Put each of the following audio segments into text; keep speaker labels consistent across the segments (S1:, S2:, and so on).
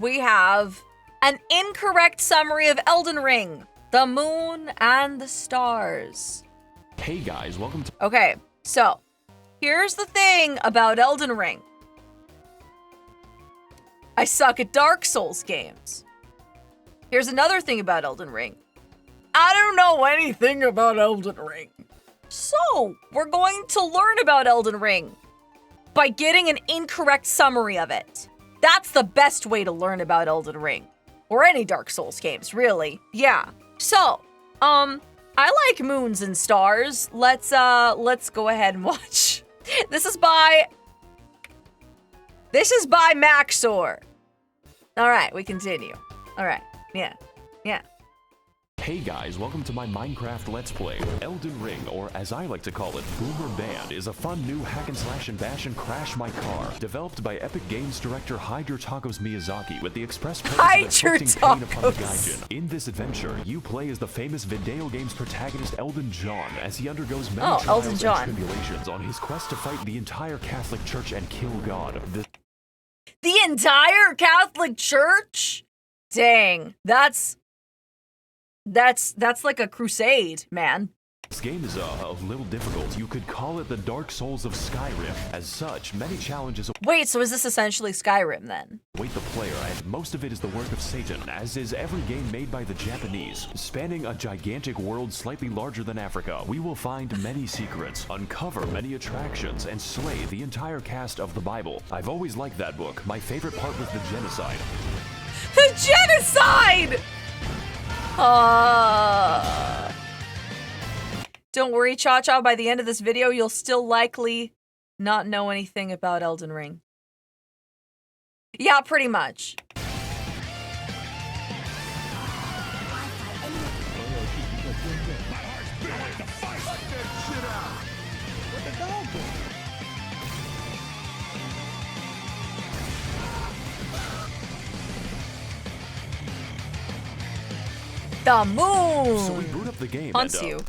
S1: we have an incorrect summary of Elden Ring, the moon and the stars.
S2: Hey guys, welcome to...
S1: Okay, so here's the thing about Elden Ring. I suck at Dark Souls games. Here's another thing about Elden Ring. I don't know anything about Elden Ring. So, we're going to learn about Elden Ring by getting an incorrect summary of it. That's the best way to learn about Elden Ring. Or any Dark Souls games, really. Yeah. So, I like moons and stars. Let's go ahead and watch. This is by Maxor. All right, we continue. All right. Yeah.
S2: Hey guys, welcome to my Minecraft Let's Play. Elden Ring, or as I like to call it, Boomer Band, is a fun new hack and slash and bash and crash my car. Developed by Epic Games director Hide Your Tacos Miyazaki with the express purpose of inflicting pain upon the gaijin. In this adventure, you play as the famous video game's protagonist Elden John as he undergoes many trials and tribulations on his quest to fight the entire Catholic Church and kill God.
S1: The entire Catholic Church? Dang, that's like a crusade, man.
S2: This game is a little difficult. You could call it the Dark Souls of Skyrim. As such, many challenges
S1: Wait, so is this essentially Skyrim then?
S2: await the player, and most of it is the work of Satan, as is every game made by the Japanese. Spanning a gigantic world slightly larger than Africa, we will find many secrets, uncover many attractions, and slay the entire cast of the Bible. I've always liked that book. My favorite part was the genocide.
S1: The genocide! Don't worry, Cha-Cha, by the end of this video, you'll still likely not know anything about Elden Ring. Yeah, pretty much. The moon!
S2: So we boot up the game
S1: Haunts
S2: and,
S1: you.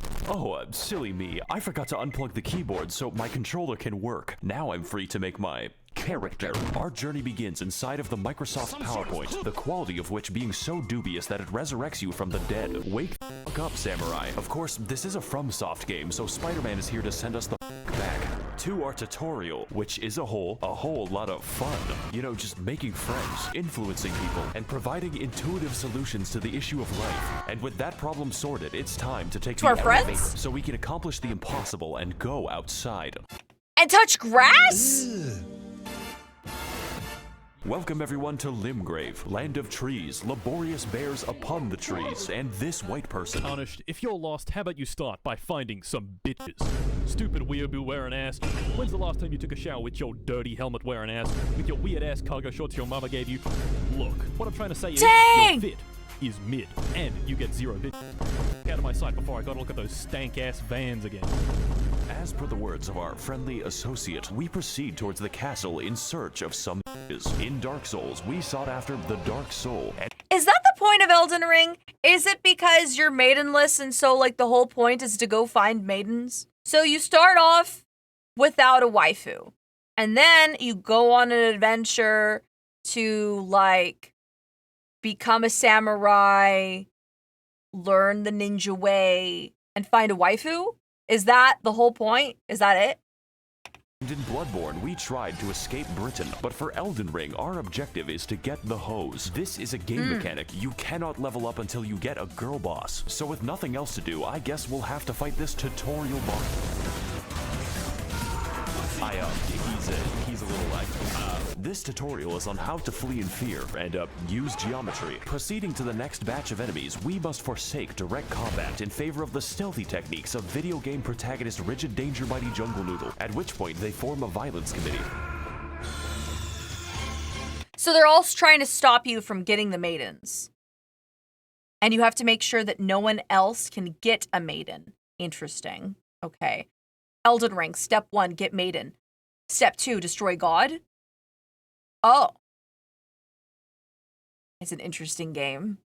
S2: Silly me. I forgot to unplug the keyboard so my controller can work. Now I'm free to make my character. Our journey begins inside of the Microsoft PowerPoint, the quality of which being so dubious that it resurrects you from the dead. Wake the fuck up, samurai. Of course, this is a FromSoft game, so Spider-Man is here to send us the fuck back to our tutorial, which is a whole lot of fun. You know, just making friends, influencing people, and providing intuitive solutions to the issue of life. And with that problem sorted, it's time to take
S1: To our friends?
S2: so we can accomplish the impossible and go outside.
S1: And touch grass?
S2: Welcome everyone to Limgrave, land of trees, laborious bears upon the trees, and this white person.
S3: Tarnished, if you're lost, how about you start by finding some bitches? Stupid weeaboo wearing ass. When's the last time you took a shower with your dirty helmet wearing ass? With your weird ass cargo shorts your mama gave you? Look, what I'm trying to say is, your fit is mid, and you get 0 bitches. Out of my sight before I gotta look at those stank ass vans again.
S2: As per the words of our friendly associate, we proceed towards the castle in search of some bitches. In Dark Souls, we sought after the Dark Soul, and
S1: Is that the point of Elden Ring? Is it because you're maidenless and so like the whole point is to go find maidens? So you start off without a waifu, and then you go on an adventure to like become a samurai, learn the ninja way, and find a waifu? Is that the whole point? Is that it?
S2: in Bloodborne, we tried to escape Britain, but for Elden Ring, our objective is to get the hose. This is a game mechanic. You cannot level up until you get a girl boss. So with nothing else to do, I guess we'll have to fight this tutorial boss. He's a little like, this tutorial is on how to flee in fear and use geometry. Proceeding to the next batch of enemies, we must forsake direct combat in favor of the stealthy techniques of video game protagonist Rigid Danger Mighty Jungle Noodle, at which point they form a violence committee.
S1: So they're all trying to stop you from getting the maidens. And you have to make sure that no one else can get a maiden. Interesting. Okay. Elden Ring, step 1, get maiden. Step 2, destroy God. Oh. It's an interesting game.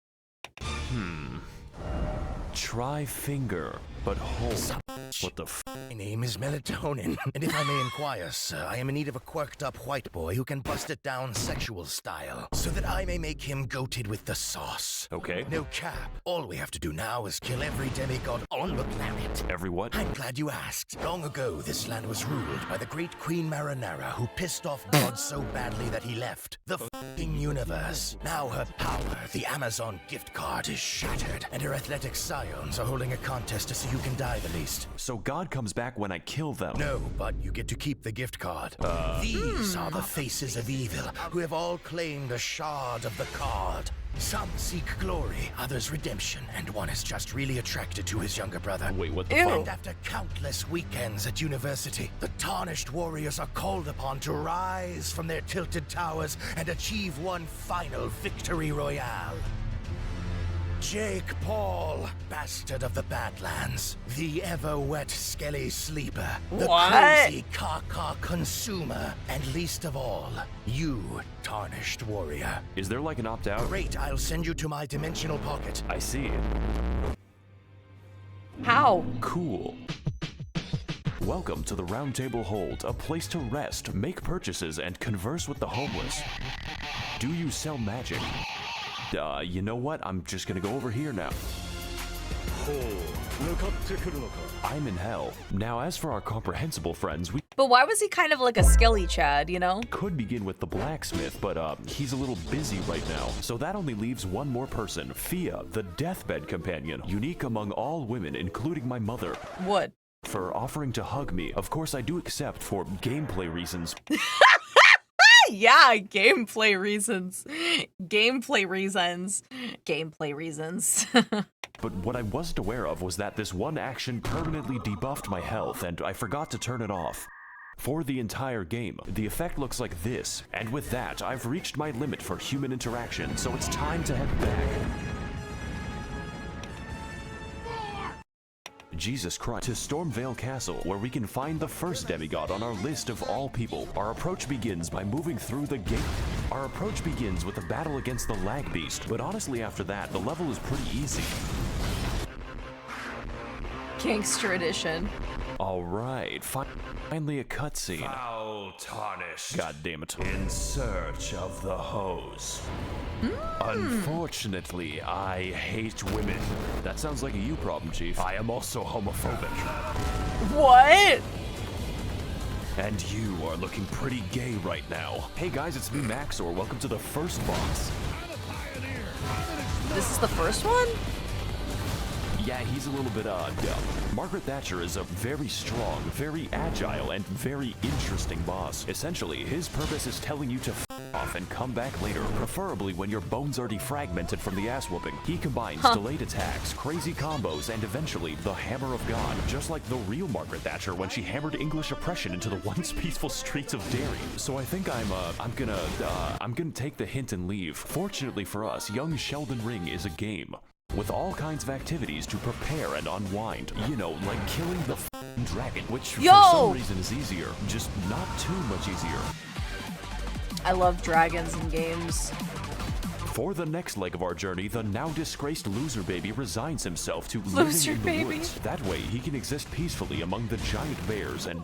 S2: Try finger, but hold.
S4: much.
S2: What the f?
S4: My name is Melatonin, and if I may inquire, sir, I am in need of a quirked-up white boy who can bust it down sexual style, so that I may make him goated with the sauce.
S2: Okay.
S4: No cap. All we have to do now is kill every demigod on the planet.
S2: Every what?
S4: I'm glad you asked. Long ago, this land was ruled by the great Queen Marinara, who pissed off God so badly that he left the f***ing universe. Now her power, the Amazon gift card, is shattered, and her athletic scions are holding a contest to see who can die the least.
S2: So God comes back when I kill them?
S4: No, but you get to keep the gift card. These are the faces of evil, who have all claimed a shard of the card. Some seek glory, others redemption, and one is just really attracted to his younger brother.
S2: Wait, what the
S1: Ew.
S2: fuck?
S4: And after countless weekends at university, the tarnished warriors are called upon to rise from their tilted towers and achieve one final victory royale. Jake Paul, bastard of the Badlands, the ever-wet skelly sleeper, the
S1: What?
S4: crazy caca consumer, and least of all, you, tarnished warrior.
S2: Is there like an opt-out?
S4: Great, I'll send you to my dimensional pocket.
S2: I see.
S1: How?
S2: Cool. Welcome to the Round Table Hold, a place to rest, make purchases, and converse with the homeless. Do you sell magic? You know what? I'm just gonna go over here now. I'm in hell. Now, as for our comprehensible friends, we
S1: But why was he kind of like a skelly Chad, you know?
S2: could begin with the blacksmith, but he's a little busy right now. So that only leaves one more person, Fia, the deathbed companion, unique among all women, including my mother.
S1: What?
S2: For offering to hug me. Of course, I do accept for gameplay reasons.
S1: Yeah, gameplay reasons. Gameplay reasons. Gameplay reasons.
S2: But what I wasn't aware of was that this one action permanently debuffed my health, and I forgot to turn it off. For the entire game, the effect looks like this, and with that, I've reached my limit for human interaction, so it's time to head back. Jesus Christ, to Stormveil Castle, where we can find the first demigod on our list of all people. Our approach begins by moving through the gate. Our approach begins with a battle against the lag beast, but honestly after that, the level is pretty easy.
S1: Gangster edition.
S2: Alright, finally a cutscene.
S5: Foul tarnished.
S2: God damn it.
S5: In search of the hose.
S2: Unfortunately, I hate women. That sounds like a you problem, Chief. I am also homophobic.
S1: What?
S2: And you are looking pretty gay right now. Hey guys, it's me, Maxor. Welcome to the first boss.
S1: This is the first one?
S2: Yeah, he's a little bit dumb. Margaret Thatcher is a very strong, very agile, and very interesting boss. Essentially, his purpose is telling you to f off and come back later, preferably when your bones are defragmented from the ass whooping. He combines delayed attacks, crazy combos, and eventually the Hammer of God, just like the real Margaret Thatcher when she hammered English oppression into the once peaceful streets of Derry. So I think I'm gonna take the hint and leave. Fortunately for us, young Sheldon Ring is a game with all kinds of activities to prepare and unwind. You know, like killing the f***ing dragon, which for some reason is easier, just not too much easier.
S1: I love dragons in games.
S2: For the next leg of our journey, the now disgraced loser baby resigns himself to
S1: Loser
S2: living in the
S1: baby.
S2: woods. That way, he can exist peacefully among the giant bears and,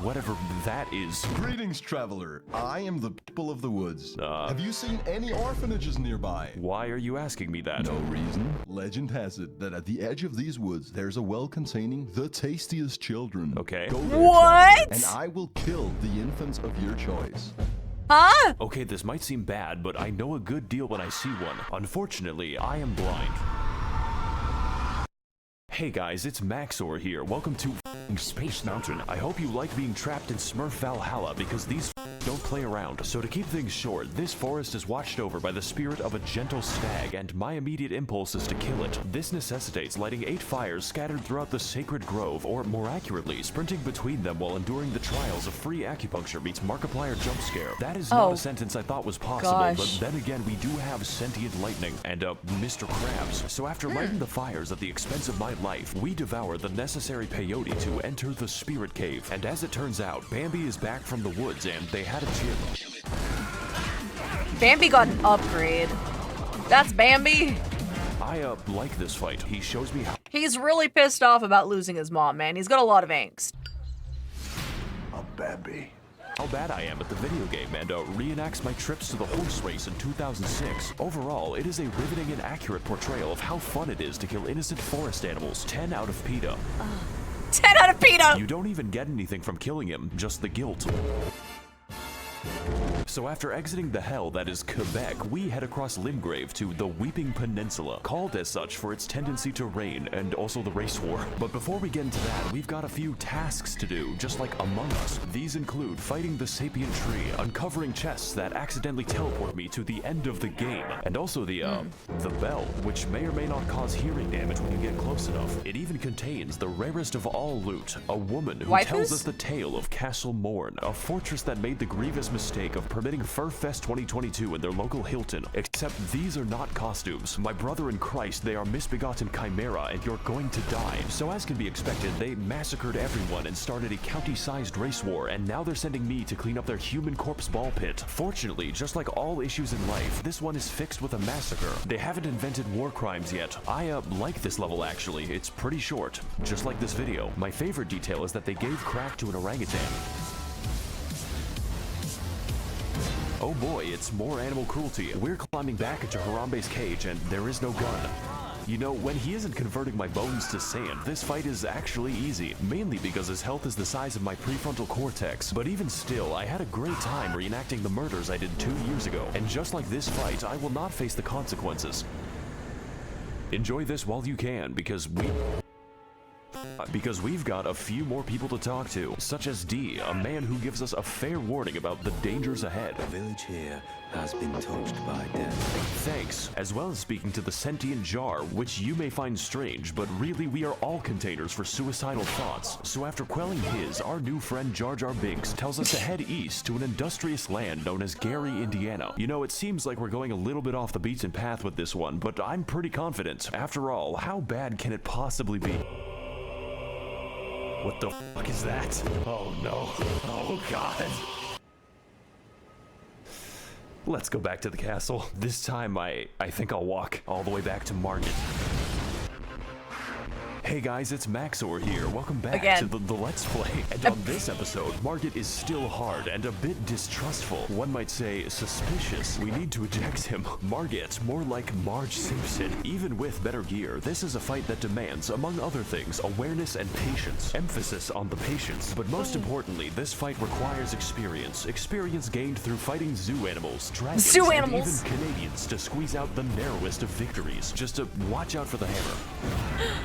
S2: whatever that is.
S6: Greetings, traveler. I am the people of the woods.
S2: Have
S6: you seen any orphanages nearby?
S2: Why are you asking me that?
S6: No reason. Legend has it that at the edge of these woods, there's a well containing the tastiest children.
S2: Okay.
S6: Go there,
S1: What?
S6: traveler, and I will kill the infants of your choice.
S1: Huh?
S2: Okay, this might seem bad, but I know a good deal when I see one. Unfortunately, I am blind. Hey guys, it's Maxor here. Welcome to Space Mountain. I hope you like being trapped in Smurf Valhalla because these don't play around. So to keep things short, this forest is watched over by the spirit of a gentle stag, and my immediate impulse is to kill it. This necessitates lighting 8 fires scattered throughout the sacred grove, or more accurately, sprinting between them while enduring the trials of free acupuncture meets Markiplier jump scare. That is not a sentence I thought was possible, but then again, we do have sentient lightning and Mr. Krabs. So after lighting the fires at the expense of my life, we devour the necessary peyote to enter the spirit cave. And as it turns out, Bambi is back from the woods and they had a gym.
S1: Bambi got an upgrade. That's Bambi.
S2: I like this fight. He shows me how
S1: He's really pissed off about losing his mom, man. He's got a lot of angst.
S5: A baby.
S2: how bad I am at the video game and reenacts my trips to the horse race in 2006. Overall, it is a riveting and accurate portrayal of how fun it is to kill innocent forest animals. 10 out of PETA.
S1: 10 out of PETA!
S2: You don't even get anything from killing him, just the guilt. So after exiting the hell that is Quebec, we head across Limgrave to the Weeping Peninsula, called as such for its tendency to rain and also the race war. But before we get into that, we've got a few tasks to do, just like Among Us. These include fighting the sapient tree, uncovering chests that accidentally teleport me to the end of the game, and also the bell, which may or may not cause hearing damage when you get close enough. It even contains the rarest of all loot, a woman who tells us the tale of Castle Morn, a fortress that made the grievous mistake of permitting Furfest 2022 in their local Hilton. Except these are not costumes. My brother in Christ, they are misbegotten chimera and you're going to die. So as can be expected, they massacred everyone and started a county-sized race war, and now they're sending me to clean up their human corpse ball pit. Fortunately, just like all issues in life, this one is fixed with a massacre. They haven't invented war crimes yet. I like this level actually. It's pretty short, just like this video. My favorite detail is that they gave crack to an orangutan. Oh boy, it's more animal cruelty. We're climbing back into Harambe's cage and there is no gun. You know, when he isn't converting my bones to sand, this fight is actually easy, mainly because his health is the size of my prefrontal cortex. But even still, I had a great time reenacting the murders I did 2 years ago. And just like this fight, I will not face the consequences. Enjoy this while you can, because we've got a few more people to talk to, such as D, a man who gives us a fair warning about the dangers ahead.
S7: The village here has been touched by death.
S2: Thanks, as well as speaking to the sentient jar, which you may find strange, but really we are all containers for suicidal thoughts. So after quelling his, our new friend Jar Jar Binks tells us to head east to an industrious land known as Gary, Indiana. You know, it seems like we're going a little bit off the beaten path with this one, but I'm pretty confident. After all, how bad can it possibly be? What the fuck is that? Oh no. Oh god. Let's go back to the castle. This time I think I'll walk all the way back to Margit. Hey guys, it's Maxor here. Welcome back to the Let's Play. And on this episode, Margit is still hard and a bit distrustful. One might say suspicious. We need to eject him. Margit, more like Marge Simpson. Even with better gear, this is a fight that demands, among other things, awareness and patience. Emphasis on the patience. But most importantly, this fight requires experience. Experience gained through fighting zoo animals, dragons, and even Canadians to squeeze out the narrowest of victories. Just to watch out for the hammer.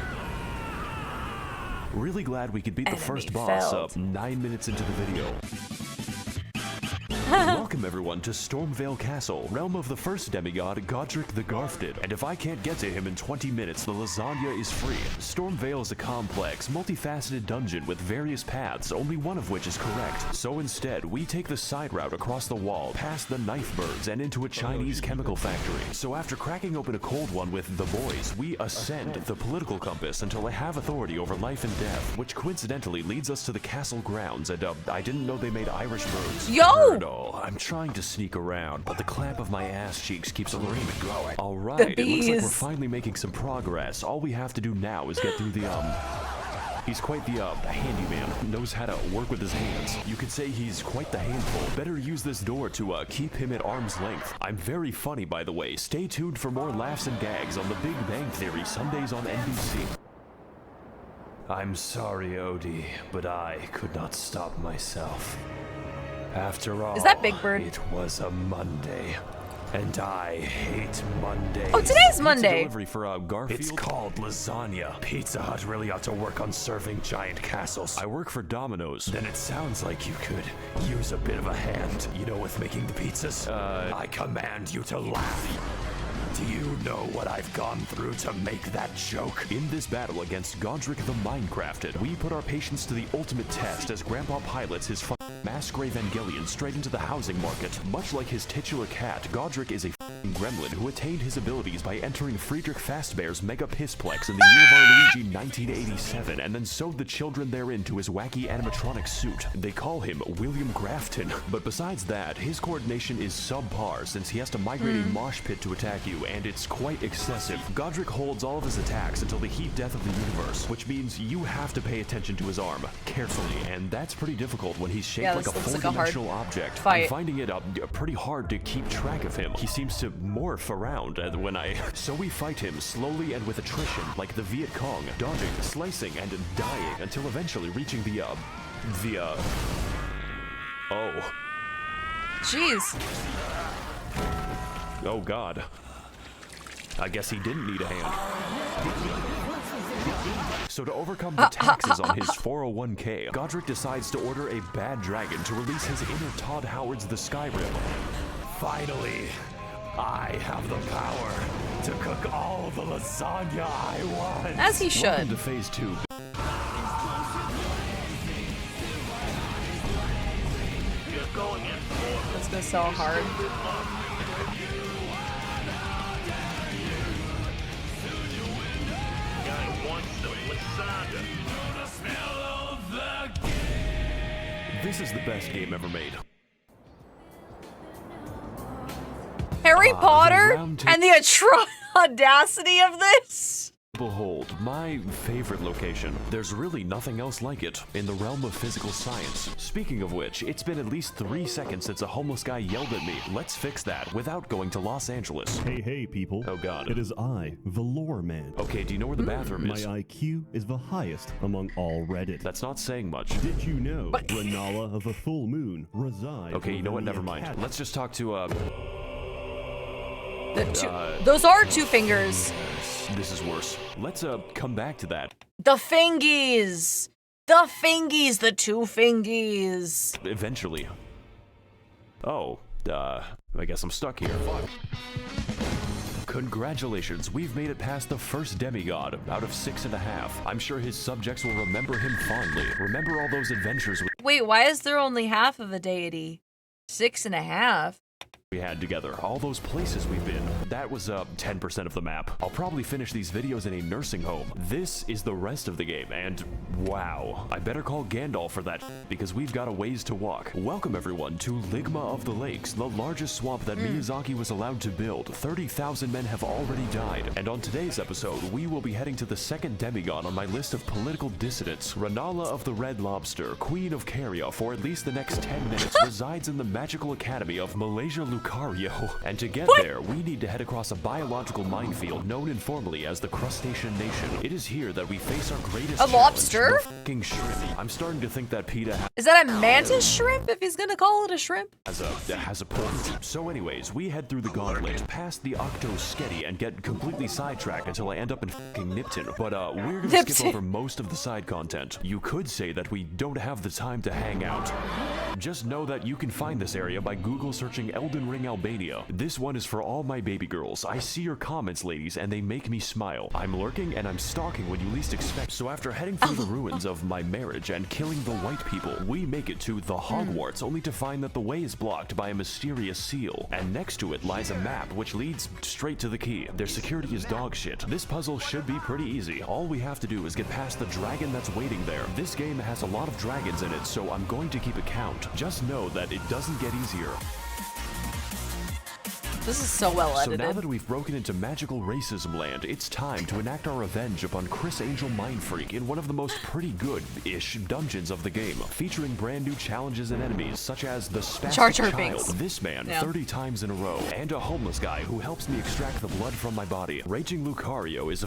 S2: Really glad we could beat the first boss up 9 minutes into the video. Welcome everyone to Stormveil Castle, realm of the first demigod, Godric the Garfted. And if I can't get to him in 20 minutes, the lasagna is free. Stormveil is a complex, multifaceted dungeon with various paths, only one of which is correct. So instead, we take the side route across the wall, past the knife birds, and into a Chinese chemical factory. So after cracking open a cold one with the boys, we ascend the political compass until I have authority over life and death, which coincidentally leads us to the castle grounds, and I didn't know they made Irish birds.
S1: Yo!
S2: I'm trying to sneak around, but the clamp of my ass cheeks keeps on growing. Alright, it looks like we're finally making some progress. All we have to do now is get through the, He's quite the, handyman, knows how to work with his hands. You could say he's quite the handful. Better use this door to, keep him at arm's length. I'm very funny, by the way. Stay tuned for more laughs and gags on The Big Bang Theory, Sundays on NBC. I'm sorry, Odie, but I could not stop myself. After all,
S1: is that Big Bird?
S2: It was a Monday, and I hate Mondays.
S1: Oh, today's Monday.
S2: Delivery for Garfield. It's called lasagna. Pizza Hut really ought to work on serving giant castles. I work for Domino's. Then it sounds like you could use a bit of a hand, you know, with making the pizzas. I command you to laugh. Do you know what I've gone through to make that joke? In this battle against Godric the Minecrafted, we put our patience to the ultimate test as Grandpa pilots his Masquerade Evangelion straight into the housing market. Much like his titular cat, Godric is a gremlin who attained his abilities by entering Friedrich Fastbear's Mega Pissplex in the year of our Luigi 1987 and then sewed the children therein to his wacky animatronic suit. They call him William Grafton, but besides that, his coordination is subpar since he has to migrate a mosh pit to attack you, and it's quite excessive. Godric holds all of his attacks until the heat death of the universe, which means you have to pay attention to his arm carefully, and that's pretty difficult when he's shaped like a four-dimensional object. I'm finding it pretty hard to keep track of him. He seems to morph around when so we fight him slowly and with attrition, like the Viet Cong, dodging, slicing, and dying until eventually reaching oh.
S1: Jeez.
S2: Oh God. I guess he didn't need a hand. So to overcome the taxes on his 401k, Godric decides to order a bad dragon to release his inner Todd Howard's The Skyrim.
S8: Finally, I have the power to cook all the lasagna I want.
S1: As he should.
S2: Welcome to phase 2.
S1: This goes so hard.
S2: This is the best game ever made.
S1: Harry Potter and the audacity of this.
S2: Behold, my favorite location. There's really nothing else like it in the realm of physical science. Speaking of which, it's been at least 3 seconds since a homeless guy yelled at me. Let's fix that without going to Los Angeles.
S9: Hey, people.
S2: Oh God.
S9: It is I, the lore man.
S2: Okay, do you know where the bathroom
S9: My
S2: is?
S9: IQ is the highest among all Reddit.
S2: That's not saying much.
S9: Did you know Renala of the Full Moon resides
S2: Okay, you know what?
S9: within
S2: Never
S9: the
S2: mind.
S9: academy?
S2: Let's just talk to,
S1: Those are 2 fingers.
S2: This is worse. Let's, come back to that.
S1: The fingies! The fingies! The 2 fingies!
S2: Eventually. Oh, I guess I'm stuck here. Congratulations, we've made it past the first demigod out of 6.5. I'm sure his subjects will remember him fondly. Remember all those adventures
S1: Wait, why is there only half of a deity? 6.5?
S2: we had together, all those places we've been. That was 10% of the map. I'll probably finish these videos in a nursing home. This is the rest of the game, and wow, I better call Gandalf for that because we've got a ways to walk. Welcome everyone to Ligma of the Lakes, the largest swamp that Miyazaki was allowed to build. 30,000 men have already died, and on today's episode, we will be heading to the second demigod on my list of political dissidents. Renala of the Red Lobster, Queen of Caria for at least the next 10 minutes, resides in the magical academy of Malaysia Lucario, and to get there, we need to head across a biological minefield known informally as the Crustacean Nation. It is here that we face our greatest challenge,
S1: lobster?
S2: the f***ing shrimp. I'm starting to think that PETA
S1: Is that a mantis shrimp, if he's gonna call it a shrimp?
S2: has a point. So anyways, we head through the gauntlet, past the Octo-Sketty, and get completely sidetracked until I end up in f***ing Nipton. But we're gonna skip over most of the side content. You could say that we don't have the time to hang out. Just know that you can find this area by Google searching Elden Ring Albania. This one is for all my baby girls. I see your comments, ladies, and they make me smile. I'm lurking and I'm stalking when you least expect. So after heading through the ruins of my marriage and killing the white people, we make it to the Hogwarts, only to find that the way is blocked by a mysterious seal. And next to it lies a map which leads straight to the key. Their security is dog shit. This puzzle should be pretty easy. All we have to do is get past the dragon that's waiting there. This game has a lot of dragons in it, so I'm going to keep a count. Just know that it doesn't get easier.
S1: This is so well edited.
S2: So now that we've broken into magical racism land, it's time to enact our revenge upon Chris Angel Mindfreak in one of the most pretty good-ish dungeons of the game, featuring brand new challenges and enemies such as the Spastic Child, this man 30 times in a row, and a homeless guy who helps me extract the blood from my body. Raging Lucario is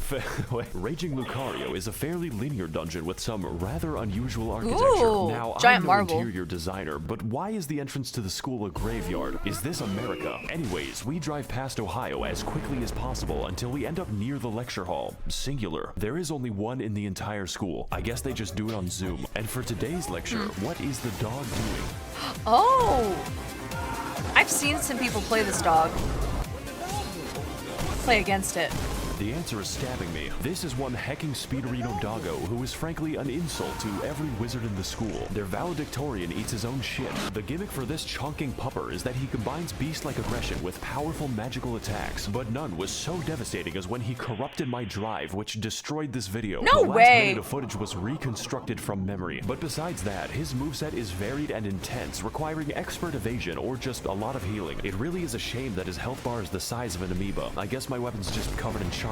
S2: a fairly linear dungeon with some rather unusual architecture.
S1: Ooh,
S2: now,
S1: giant
S2: I'm no
S1: marble.
S2: interior designer, but why is the entrance to the school a graveyard? Is this America? Anyways, we drive past Ohio as quickly as possible until we end up near the lecture hall. Singular. There is only one in the entire school. I guess they just do it on Zoom. And for today's lecture, what is the dog doing?
S1: Oh! I've seen some people play this dog. Play against it.
S2: The answer is stabbing me. This is one hecking speederino doggo who is frankly an insult to every wizard in the school. Their valedictorian eats his own shit. The gimmick for this chonking pupper is that he combines beast-like aggression with powerful magical attacks, but none was so devastating as when he corrupted my drive, which destroyed this video.
S1: No
S2: the last
S1: way!
S2: minute of footage was reconstructed from memory. But besides that, his moveset is varied and intense, requiring expert evasion or just a lot of healing. It really is a shame that his health bar is the size of an amoeba. I guess my weapon's just covered in chocolate.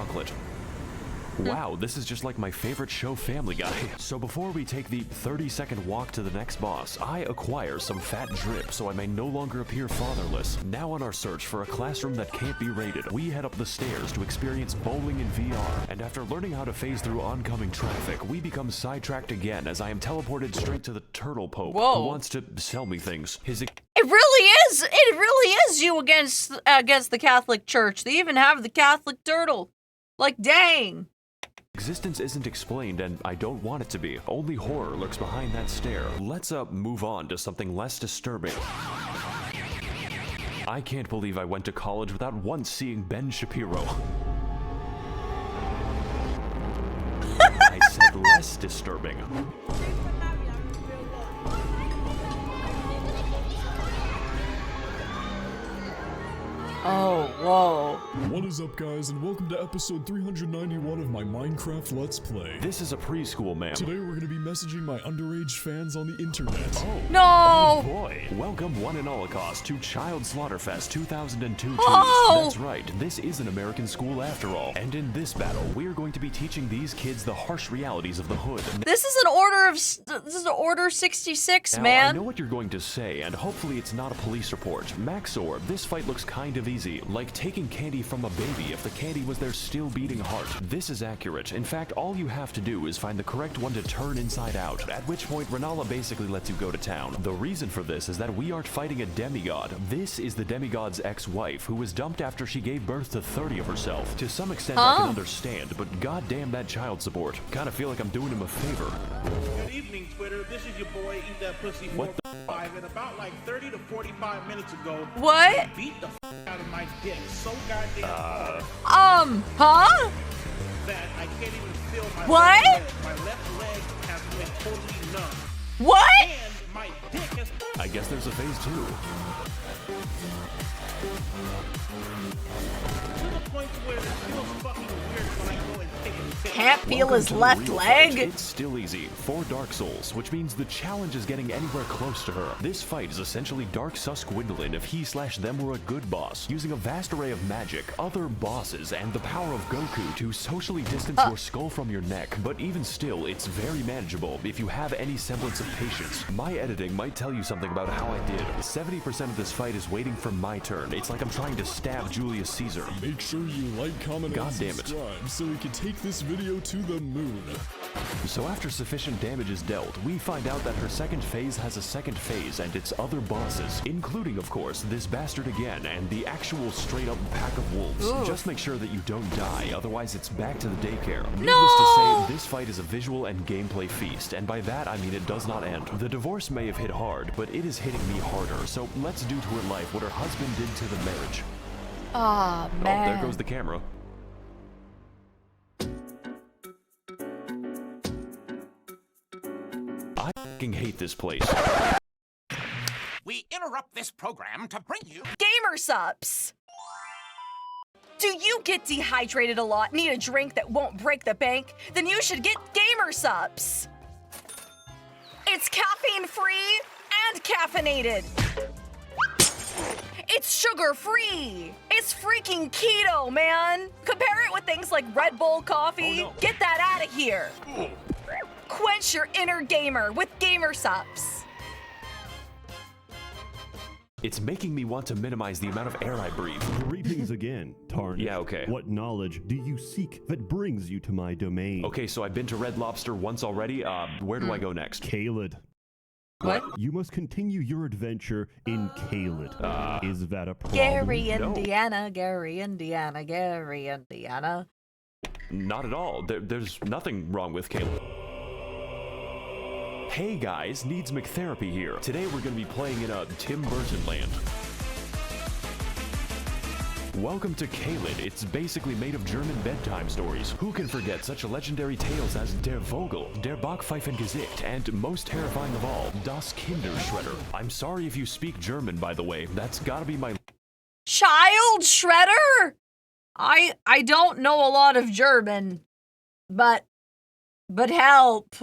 S2: Wow, this is just like my favorite show, Family Guy. So before we take the 30-second walk to the next boss, I acquire some fat drip so I may no longer appear fatherless. Now on our search for a classroom that can't be raided, we head up the stairs to experience bowling in VR. And after learning how to phase through oncoming traffic, we become sidetracked again as I am teleported straight to the Turtle Pope,
S1: Whoa.
S2: who wants to sell me things. It
S1: really is you against the Catholic Church. They even have the Catholic turtle. Like, dang.
S2: existence isn't explained, and I don't want it to be. Only horror lurks behind that stare. Let's move on to something less disturbing. I can't believe I went to college without once seeing Ben Shapiro. I said less disturbing.
S1: Oh, whoa.
S10: What is up, guys, and welcome to episode 391 of my Minecraft Let's Play.
S2: This is a preschool, ma'am.
S10: Today we're going to be messaging my underage fans on the internet.
S2: Oh.
S1: No!
S2: Oh boy. Welcome one and all cost to Child Slaughterfest 2002
S1: Oh!
S2: That's right, this is an American school after all. And in this battle, we're going to be teaching these kids the harsh realities of the hood.
S1: This is an order 66,
S2: Now,
S1: man.
S2: I know what you're going to say, and hopefully it's not a police report. Maxor, this fight looks kind of easy, like taking candy from a baby if the candy was their still beating heart. This is accurate. In fact, all you have to do is find the correct one to turn inside out, at which point Renala basically lets you go to town. The reason for this is that we aren't fighting a demigod. This is the demigod's ex-wife, who was dumped after she gave birth to 30 of herself. To some extent, I can understand, but goddamn that child support. Kinda feel like I'm doing him a favor.
S11: Good evening, Twitter. This is your boy, Eat That Pussy 455, and about like 30 to 45 minutes ago,
S1: What?
S11: I beat the out of my dick so goddamn hard
S1: Huh?
S11: that I can't even feel my
S1: What?
S11: left leg. My left leg has been totally numb.
S1: What?
S11: And my dick has...
S2: I guess there's a phase 2.
S11: To the point where it feels fucking weird when I go and take a piss.
S1: Can't feel
S2: Welcome
S1: his
S2: to the
S1: left
S2: real
S1: leg.
S2: fight. It's still easy. 4 Dark Souls, which means the challenge is getting anywhere close to her. This fight is essentially Dark Sus Gwendolyn if he/them were a good boss, using a vast array of magic, other bosses, and the power of Goku to socially distance your skull from your neck. But even still, it's very manageable if you have any semblance of patience. My editing might tell you something about how I did. 70% of this fight is waiting for my turn. It's like I'm trying to stab Julius Caesar.
S10: Make sure you like, comment,
S2: God
S10: and
S2: damn it.
S10: subscribe so we can take this video to the moon.
S2: So after sufficient damage is dealt, we find out that her second phase has a second phase and its other bosses, including, of course, this bastard again and the actual straight-up pack of wolves.
S1: Ooh.
S2: Just make sure that you don't die, otherwise it's back to the daycare.
S1: No!
S2: Needless to say, this fight is a visual and gameplay feast, and by that I mean it does not end. The divorce may have hit hard, but it is hitting me harder, so let's do to her life what her husband did to the marriage.
S1: Aw, man.
S2: Oh, there goes the camera. I fucking hate this place.
S12: We interrupt this program to bring you
S1: Gamersupps. Do you get dehydrated a lot, need a drink that won't break the bank? Then you should get Gamersupps. It's caffeine-free and caffeinated. It's sugar-free. It's freaking keto, man. Compare it with things like Red Bull coffee.
S2: Oh, no.
S1: Get that out of here. Quench your inner gamer with Gamersupps.
S2: It's making me want to minimize the amount of air I breathe.
S9: Greetings again, Tarnish.
S2: Yeah, okay.
S9: What knowledge do you seek that brings you to my domain?
S2: Okay, so I've been to Red Lobster once already. Where do I go next?
S9: Caelid.
S1: What?
S9: You must continue your adventure in Caelid. Is that a problem?
S1: Gary,
S2: No.
S1: Indiana, Gary, Indiana, Gary, Indiana.
S2: Not at all. There's nothing wrong with Caleb. Hey guys, Needs McTherapy here. Today we're going to be playing in a Tim Burton land. Welcome to Caelid. It's basically made of German bedtime stories. Who can forget such legendary tales as Der Vogel, Der Backpfeifengesicht, and most terrifying of all, Das Kinderschredder. I'm sorry if you speak German, by the way. That's gotta be my
S1: Child Shredder? I don't know a lot of German, but help.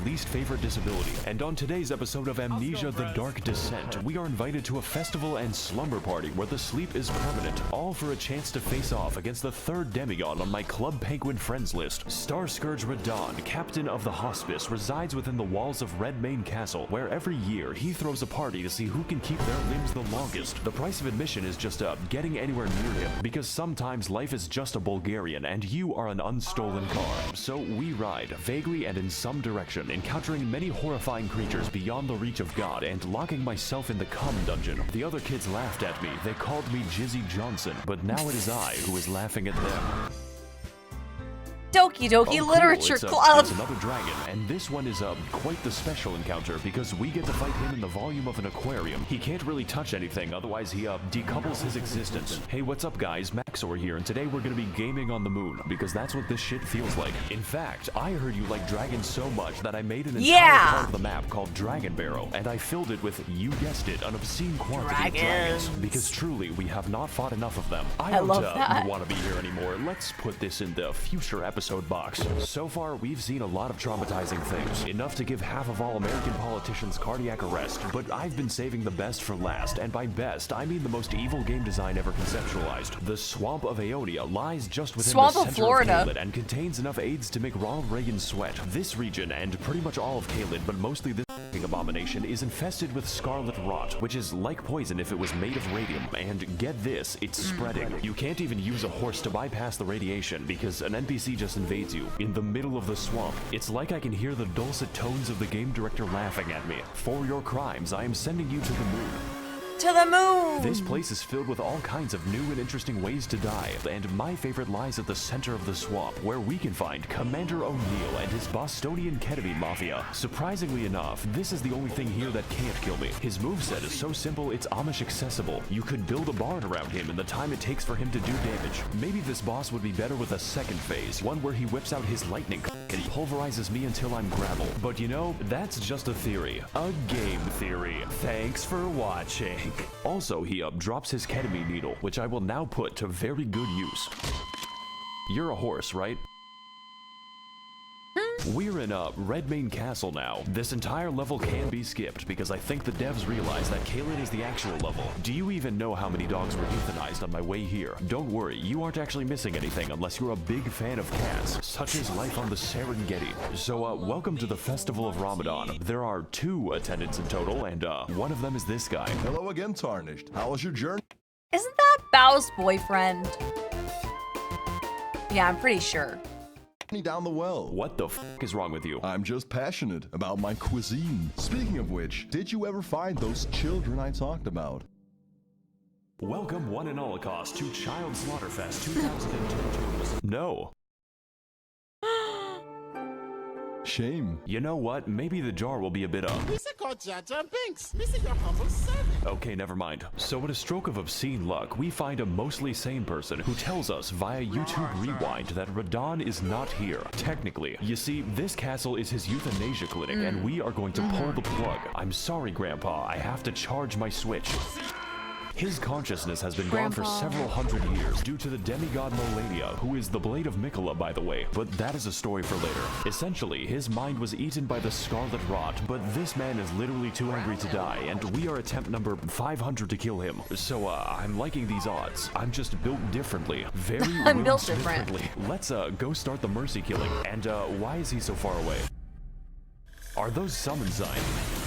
S2: least favorite disability. And on today's episode of Amnesia: The Dark Descent, we are invited to a festival and slumber party where the sleep is permanent, all for a chance to face off against the third demigod on my Club Penguin friends list. Starscourge Radahn, captain of the hospice, resides within the walls of Stormveil Castle, where every year he throws a party to see who can keep their limbs the longest. The price of admission is just getting anywhere near him, because sometimes life is just a Bulgarian and you are an unstolen car. So we ride, vaguely and in some direction, encountering many horrifying creatures beyond the reach of God and locking myself in the cum dungeon. The other kids laughed at me. They called me Jizzy Johnson, but now it is I who is laughing at them.
S1: Doki Doki Literature Club.
S2: It's another dragon, and this one is quite the special encounter because we get to fight him in the volume of an aquarium. He can't really touch anything, otherwise he decouples his existence. Hey, what's up guys? Maxor here, and today we're gonna be gaming on the moon because that's what this shit feels like. In fact, I heard you like dragons so much that I made an entire part of the map called Dragon Barrow, and I filled it with, you guessed it, an obscene quantity of dragons. Because truly, we have not fought enough of them. I don't want to be here anymore. Let's put this in the future episode box. So far, we've seen a lot of traumatizing things, enough to give half of all American politicians cardiac arrest, but I've been saving the best for last, and by best, I mean the most evil game design ever conceptualized. The Swamp of Aeonia lies just within the center of Caelid and contains enough aids to make Ronald Reagan sweat. This region, and pretty much all of Caelid, but mostly this abomination, is infested with scarlet rot, which is like poison if it was made of radium, and get this, it's spreading. You can't even use a horse to bypass the radiation because an NPC just invades you in the middle of the swamp. It's like I can hear the dulcet tones of the game director laughing at me. For your crimes, I am sending you to the moon.
S1: To the moon!
S2: This place is filled with all kinds of new and interesting ways to die, and my favorite lies at the center of the swamp, where we can find Commander O'Neill and his Bostonian ketamine mafia. Surprisingly enough, this is the only thing here that can't kill me. His moveset is so simple, it's Amish accessible. You could build a barn around him in the time it takes for him to do damage. Maybe this boss would be better with a second phase, one where he whips out his lightning and pulverizes me until I'm gravel. But you know, that's just a theory. A game theory. Thanks for watching. Also, he drops his ketamine needle, which I will now put to very good use. You're a horse, right? We're in Stormveil Castle now. This entire level can be skipped because I think the devs realized that Caelid is the actual level. Do you even know how many dogs were euthanized on my way here? Don't worry, you aren't actually missing anything unless you're a big fan of cats, such as life on the Serengeti. So welcome to the Festival of Ramadan. There are 2 attendants in total, and one of them is this guy.
S6: Hello again, Tarnished. How was your journey?
S1: Isn't that Bao's boyfriend? Yeah, I'm pretty sure.
S6: Down the well.
S2: What the f is wrong with you?
S6: I'm just passionate about my cuisine. Speaking of which, did you ever find those children I talked about?
S2: Welcome one and all across to Child Slaughterfest 2022. No.
S6: Shame.
S2: You know what? Maybe the jar will be a bit Okay, never mind. So in a stroke of obscene luck, we find a mostly sane person who tells us via YouTube Rewind that Radahn is not here. Technically. You see, this castle is his euthanasia clinic and we are going to pull the plug. I'm sorry, Grandpa. I have to charge my Switch. His consciousness has been gone for several hundred years due to the demigod Malenia, who is the Blade of Mikola, by the way, but that is a story for later. Essentially, his mind was eaten by the Scarlet Rot, but this man is literally too angry to die, and we are attempt number 500 to kill him. So, I'm liking these odds. I'm just built differently. Very
S1: I'm built differently.
S2: Let's, go start the mercy killing. And, why is he so far away? Are those summon signs?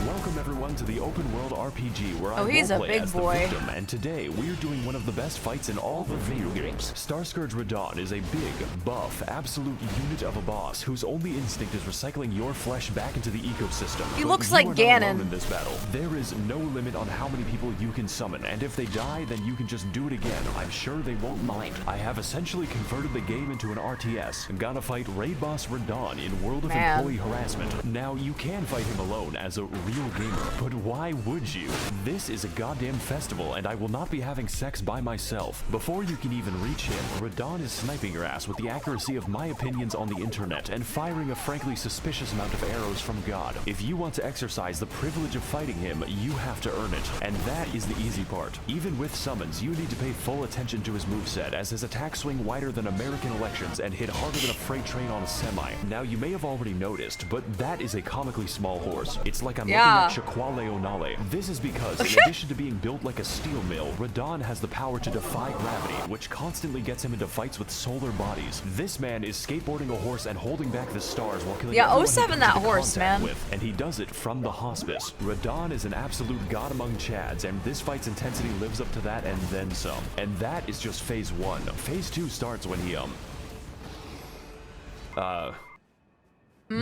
S2: Welcome everyone to the open world RPG where I roleplay as the victim, and today we're doing one of the best fights in all the video games. Starscourge Radahn is a big, buff, absolute unit of a boss whose only instinct is recycling your flesh back into the ecosystem.
S1: He looks like Ganon.
S2: In this battle, there is no limit on how many people you can summon, and if they die, then you can just do it again. I'm sure they won't mind. I have essentially converted the game into an RTS. I'm gonna fight raid boss Radahn in World of Employee Harassment. Now, you can fight him alone as a real gamer, but why would you? This is a goddamn festival, and I will not be having sex by myself. Before you can even reach him, Radahn is sniping your ass with the accuracy of my opinions on the internet and firing a frankly suspicious amount of arrows from God. If you want to exercise the privilege of fighting him, you have to earn it, and that is the easy part. Even with summons, you need to pay full attention to his moveset, as his attacks swing wider than American elections and hit harder than a freight train on a semi. Now, you may have already noticed, but that is a comically small horse. It's like I'm looking at Shaquale O'Nale. This is because, in addition to being built like a steel mill, Radahn has the power to defy gravity, which constantly gets him into fights with solar bodies. This man is skateboarding a horse and holding back the stars while killing everyone he comes into contact with, and he does it from the hospice. Radahn is an absolute god among Chads, and this fight's intensity lives up to that and then some. And that is just phase 1. Phase 2 starts when he,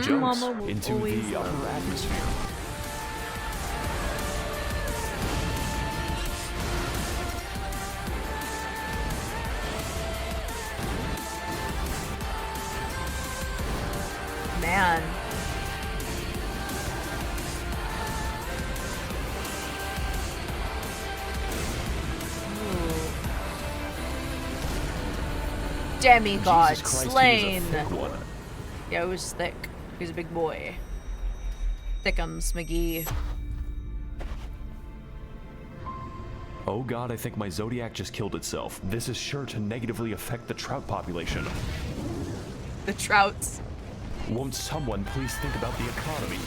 S2: jumps into the upper atmosphere.
S1: Man. Demigod slain. Yeah, it was thick. He was a big boy. Thickums McGee.
S2: Oh god, I think my Zodiac just killed itself. This is sure to negatively affect the trout population.
S1: The trouts.
S2: Won't someone please think about the economy?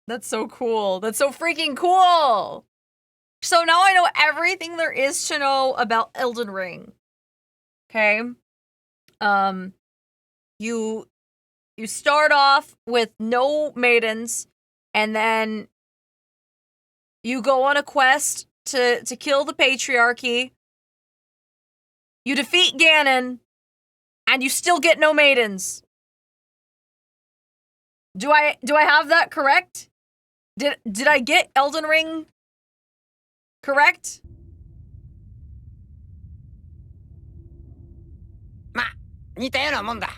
S1: That's so cool. That's so freaking cool. So now I know everything there is to know about Elden Ring. Okay? You start off with no maidens, and then you go on a quest to kill the patriarchy. You defeat Ganon, and you still get no maidens. Do I have that correct? Did I get Elden Ring correct?
S12: まあ、似たようなもんだ。